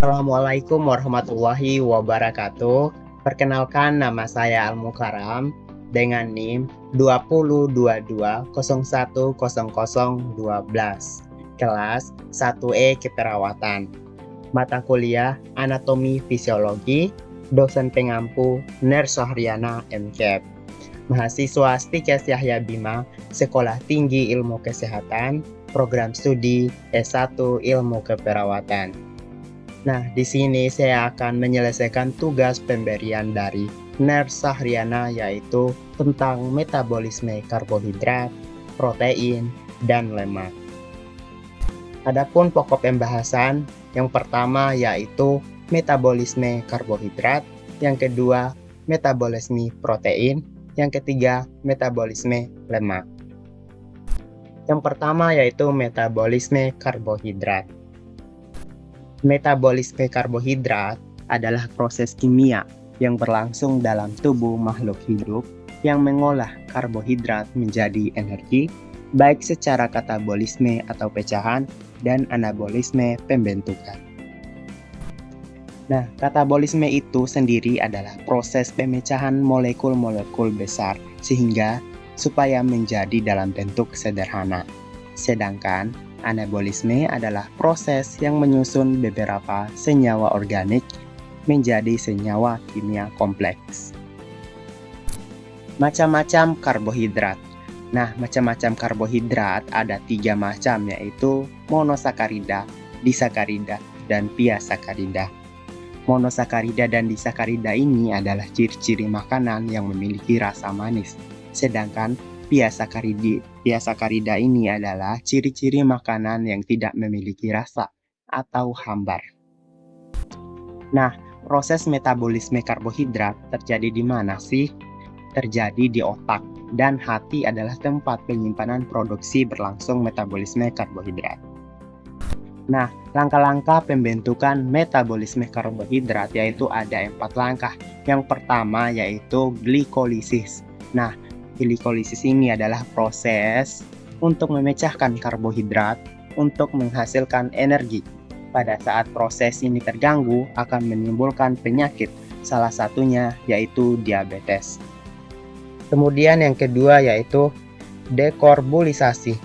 Assalamualaikum warahmatullahi wabarakatuh. Perkenalkan, nama saya Al Mukaram dengan NIM 2022010012, kelas 1E Keperawatan. Mata kuliah Anatomi Fisiologi, dosen pengampu Nur Sahriana MCAP. Mahasiswa Stikes Yahya Bima, Sekolah Tinggi Ilmu Kesehatan, Program Studi S1 Ilmu Keperawatan. Nah, di sini saya akan menyelesaikan tugas pemberian dari Nur Sahriana, yaitu tentang metabolisme karbohidrat, protein, dan lemak. Adapun pokok pembahasan, yang pertama yaitu metabolisme karbohidrat, yang kedua metabolisme protein, yang ketiga metabolisme lemak. Yang pertama yaitu metabolisme karbohidrat. Metabolisme karbohidrat adalah proses kimia yang berlangsung dalam tubuh makhluk hidup yang mengolah karbohidrat menjadi energi, baik secara katabolisme atau pecahan dan anabolisme pembentukan. Nah, katabolisme itu sendiri adalah proses pemecahan molekul-molekul besar sehingga supaya menjadi dalam bentuk sederhana. Sedangkan anabolisme adalah proses yang menyusun beberapa senyawa organik menjadi senyawa kimia kompleks. Macam-macam karbohidrat. Nah, macam-macam karbohidrat ada 3 macam, yaitu monosakarida, disakarida, dan piasakarida. Monosakarida dan disakarida ini adalah ciri-ciri makanan yang memiliki rasa manis, sedangkan piasakarida ini adalah ciri-ciri makanan yang tidak memiliki rasa atau hambar. Nah, proses metabolisme karbohidrat terjadi di mana sih? Terjadi di otak, dan hati adalah tempat penyimpanan produksi berlangsung metabolisme karbohidrat. Nah, langkah-langkah pembentukan metabolisme karbohidrat yaitu ada 4 langkah. Yang pertama yaitu glikolisis. Nah, glikolisis ini adalah proses untuk memecahkan karbohidrat untuk menghasilkan energi. Pada saat proses ini terganggu akan menimbulkan penyakit, salah satunya yaitu diabetes. Kemudian yang kedua yaitu dekarbolisasi.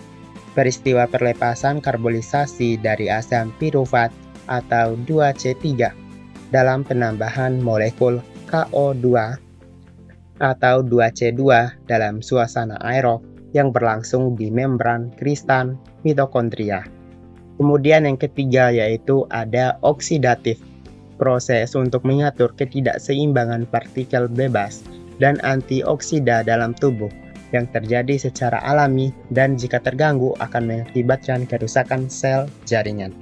Peristiwa perlepasan karbolisasi dari asam pirufat atau 2C3 dalam penambahan molekul KO2 atau 2C2 dalam suasana aerob yang berlangsung di membran kristal mitokondria. Kemudian yang ketiga yaitu ada oksidatif, proses untuk mengatur ketidakseimbangan partikel bebas dan antioksida dalam tubuh yang terjadi secara alami dan jika terganggu akan mengakibatkan kerusakan sel jaringan.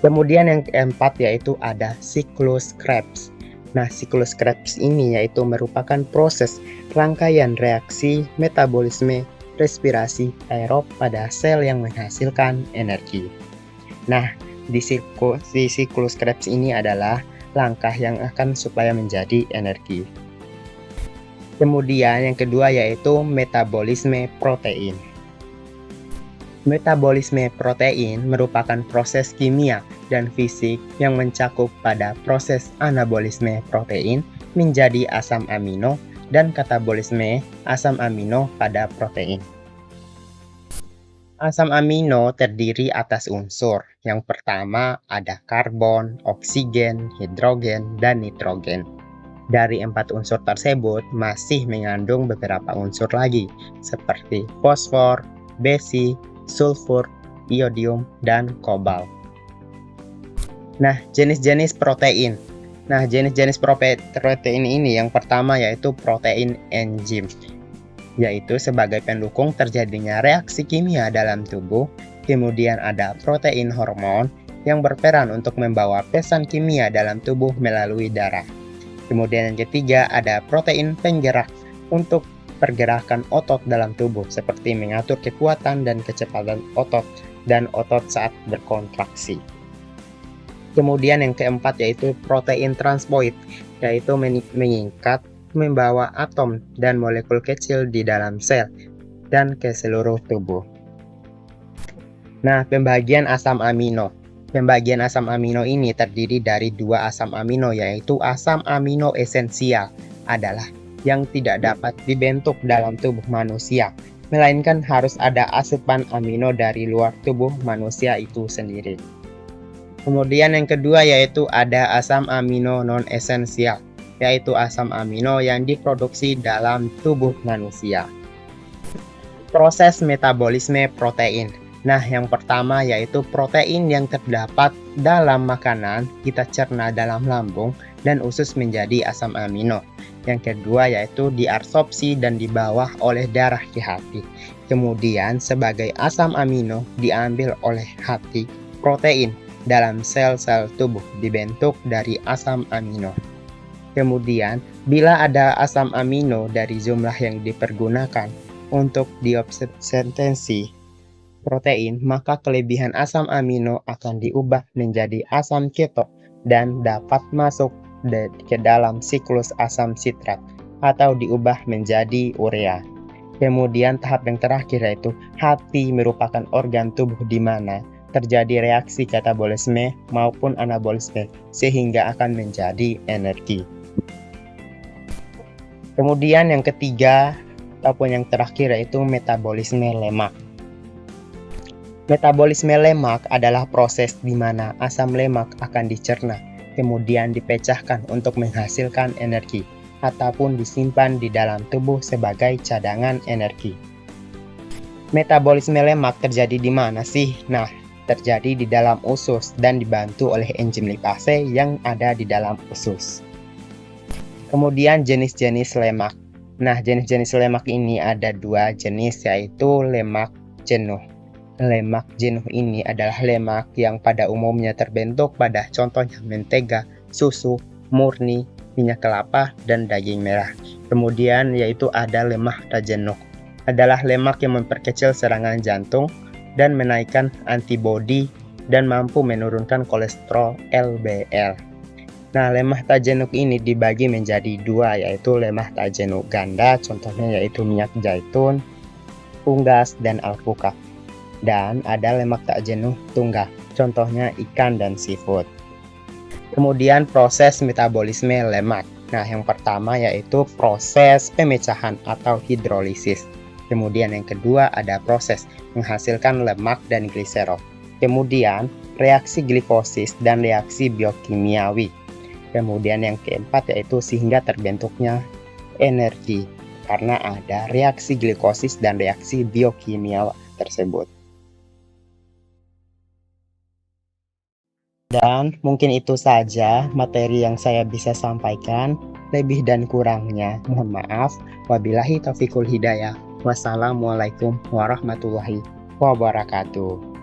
Kemudian yang keempat yaitu ada siklus Krebs. Nah, siklus Krebs ini yaitu merupakan proses rangkaian reaksi metabolisme respirasi aerob pada sel yang menghasilkan energi. Nah, di siklus Krebs ini adalah langkah yang akan supaya menjadi energi. Kemudian yang kedua yaitu metabolisme protein. Metabolisme protein merupakan proses kimia dan fisik yang mencakup pada proses anabolisme protein menjadi asam amino dan katabolisme asam amino pada protein. Asam amino terdiri atas unsur. Yang pertama ada karbon, oksigen, hidrogen, dan nitrogen. Dari 4 unsur tersebut masih mengandung beberapa unsur lagi seperti fosfor, besi, sulfur, iodium, dan kobalt. Nah, jenis-jenis protein. Nah, jenis-jenis protein ini yang pertama yaitu protein enzim, yaitu sebagai pendukung terjadinya reaksi kimia dalam tubuh. Kemudian ada protein hormon yang berperan untuk membawa pesan kimia dalam tubuh melalui darah. Kemudian yang ketiga ada protein penggerak untuk pergerakan otot dalam tubuh seperti mengatur kekuatan dan kecepatan otot dan otot saat berkontraksi. Kemudian yang keempat yaitu protein transpoid, yaitu mengikat membawa atom dan molekul kecil di dalam sel dan ke seluruh tubuh. Nah, pembagian asam amino. Pembagian asam amino ini terdiri dari dua asam amino, yaitu asam amino esensial adalah yang tidak dapat dibentuk dalam tubuh manusia, melainkan harus ada asupan amino dari luar tubuh manusia itu sendiri. Kemudian yang kedua yaitu ada asam amino non-esensial, yaitu asam amino yang diproduksi dalam tubuh manusia. Proses metabolisme protein. Nah, yang pertama yaitu protein yang terdapat dalam makanan kita cerna dalam lambung dan usus menjadi asam amino. Yang kedua yaitu diabsorpsi dan dibawa oleh darah ke hati. Kemudian sebagai asam amino diambil oleh hati protein dalam sel-sel tubuh dibentuk dari asam amino. Kemudian bila ada asam amino dari jumlah yang dipergunakan untuk diobsentensi protein, maka kelebihan asam amino akan diubah menjadi asam keto dan dapat masuk ke dalam siklus asam sitrat atau diubah menjadi urea. Kemudian tahap yang terakhir yaitu hati merupakan organ tubuh di mana terjadi reaksi katabolisme maupun anabolisme sehingga akan menjadi energi. Kemudian yang ketiga ataupun yang terakhir yaitu metabolisme lemak. Metabolisme lemak adalah proses di mana asam lemak akan dicerna, kemudian dipecahkan untuk menghasilkan energi, ataupun disimpan di dalam tubuh sebagai cadangan energi. Metabolisme lemak terjadi di mana sih? Nah, terjadi di dalam usus dan dibantu oleh enzim lipase yang ada di dalam usus. Kemudian jenis-jenis lemak. Nah, jenis-jenis lemak ini ada dua jenis yaitu lemak jenuh. Lemak jenuh ini adalah lemak yang pada umumnya terbentuk pada contohnya mentega, susu, murni, minyak kelapa, dan daging merah. Kemudian yaitu ada lemak tak jenuh. Adalah lemak yang memperkecil serangan jantung dan menaikkan antibodi dan mampu menurunkan kolesterol LDL. Nah, lemak tak jenuh ini dibagi menjadi dua yaitu lemak tak jenuh ganda, contohnya yaitu minyak zaitun, unggas, dan alpukat. Dan ada lemak tak jenuh tunggal, contohnya ikan dan seafood. Kemudian proses metabolisme lemak. Nah, yang pertama yaitu proses pemecahan atau hidrolisis. Kemudian yang kedua ada proses menghasilkan lemak dan gliserol. Kemudian reaksi glikosis dan reaksi biokimiawi. Kemudian yang keempat yaitu sehingga terbentuknya energi karena ada reaksi glikosis dan reaksi biokimia tersebut. Dan mungkin itu saja materi yang saya bisa sampaikan. Lebih dan kurangnya mohon maaf. Wabillahi taufiqul hidayah. Wassalamualaikum warahmatullahi wabarakatuh.